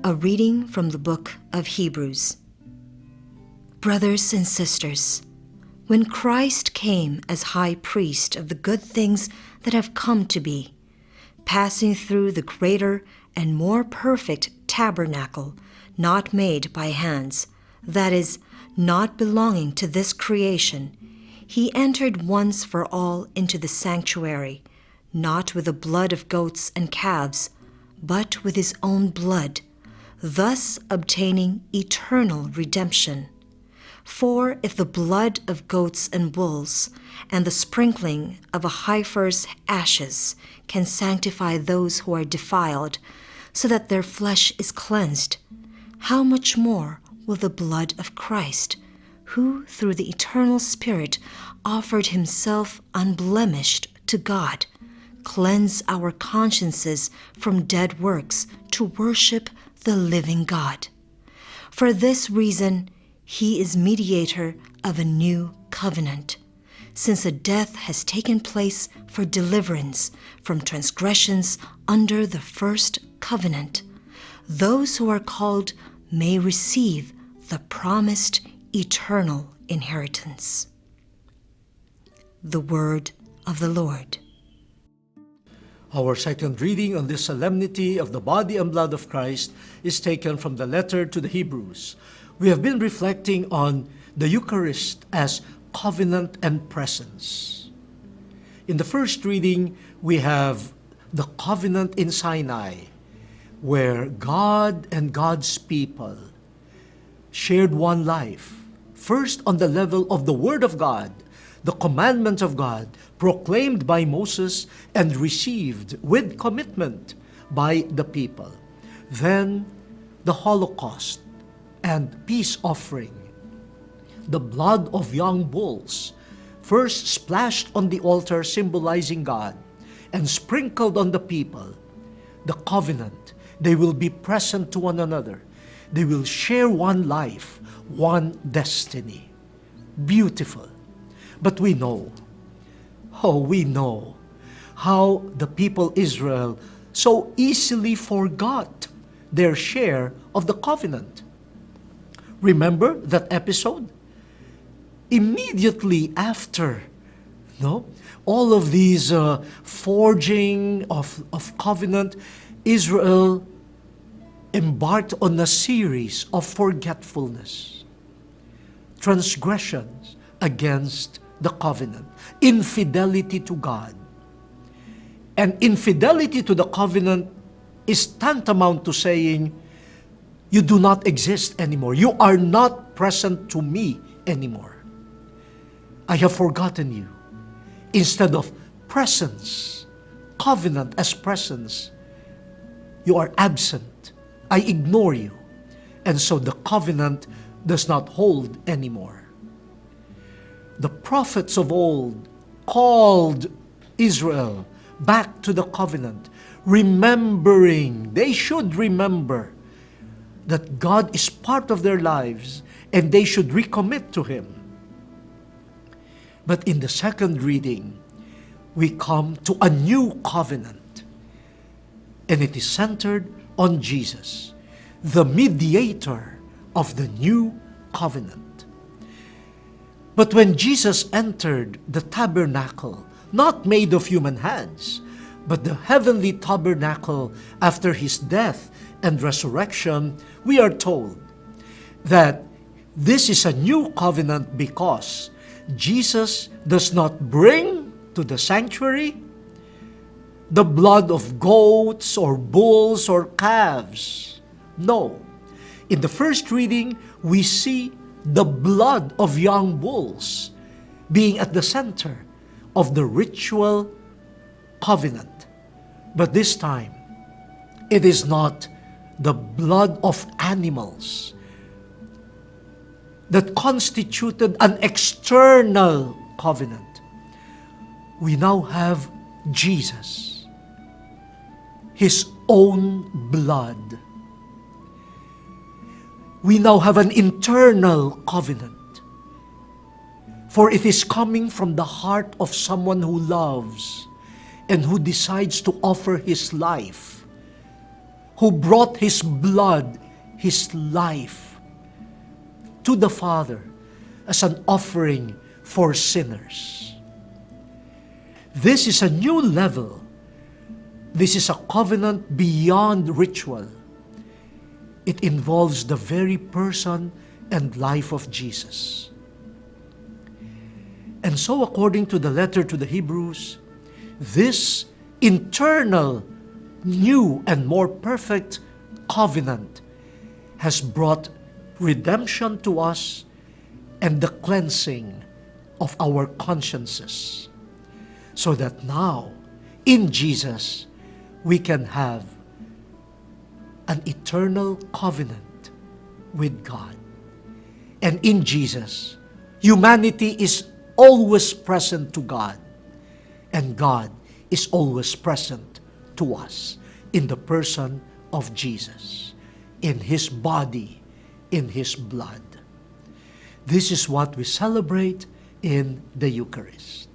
A reading from the book of Hebrews. Brothers and sisters, when Christ came as high priest of the good things that have come to be, passing through the greater and more perfect tabernacle, not made by hands, that is, not belonging to this creation, he entered once for all into the sanctuary, not with the blood of goats and calves, but with his own blood, thus obtaining eternal redemption. For if the blood of goats and bulls and the sprinkling of a heifer's ashes can sanctify those who are defiled, so that their flesh is cleansed, how much more will the blood of Christ, who through the eternal Spirit offered himself unblemished to God, cleanse our consciences from dead works to worship the living God. For this reason, he is mediator of a new covenant, since a death has taken place for deliverance from transgressions under the first covenant. Those who are called may receive the promised eternal inheritance. The word of the Lord. Our second reading on this solemnity of the body and blood of Christ is taken from the letter to the Hebrews. We have been reflecting on the Eucharist as covenant and presence. In the first reading, we have the covenant in Sinai, where God and God's people shared one life, first on the level of the Word of God, the commandments of God, proclaimed by Moses and received with commitment by the people. Then the Holocaust and peace offering, the blood of young bulls, first splashed on the altar symbolizing God and sprinkled on the people. The covenant, they will be present to one another. They will share one life, one destiny. Beautiful. But we know how the people Israel so easily forgot their share of the covenant. Remember that episode? Immediately after, all of these forging of covenant, Israel embarked on a series of forgetfulness, transgressions against the covenant, infidelity to God. And infidelity to the covenant is tantamount to saying, you do not exist anymore. You are not present to me anymore. I have forgotten you. Instead of presence, covenant as presence, you are absent. I ignore you. And so the covenant does not hold anymore. The prophets of old called Israel back to the covenant, remembering, they should remember that God is part of their lives and they should recommit to Him. But in the second reading, we come to a new covenant, and it is centered on Jesus, the mediator of the new covenant. But when Jesus entered the tabernacle, not made of human hands, but the heavenly tabernacle after his death and resurrection, we are told that this is a new covenant because Jesus does not bring to the sanctuary the blood of goats or bulls or calves. No. In the first reading, we see the blood of young bulls being at the center of the ritual covenant. But this time, it is not the blood of animals that constituted an external covenant. We now have Jesus, His own blood. We now have an internal covenant. For it is coming from the heart of someone who loves and who decides to offer his life, who brought His blood, His life, to the Father as an offering for sinners. This is a new level. This is a covenant beyond ritual. It involves the very person and life of Jesus. And so, according to the letter to the Hebrews, this internal, new, and more perfect covenant has brought redemption to us and the cleansing of our consciences, so that now, in Jesus, we can have an eternal covenant with God. And in Jesus, humanity is always present to God, and God is always present to us in the person of Jesus, in His body, in His blood. This is what we celebrate in the Eucharist.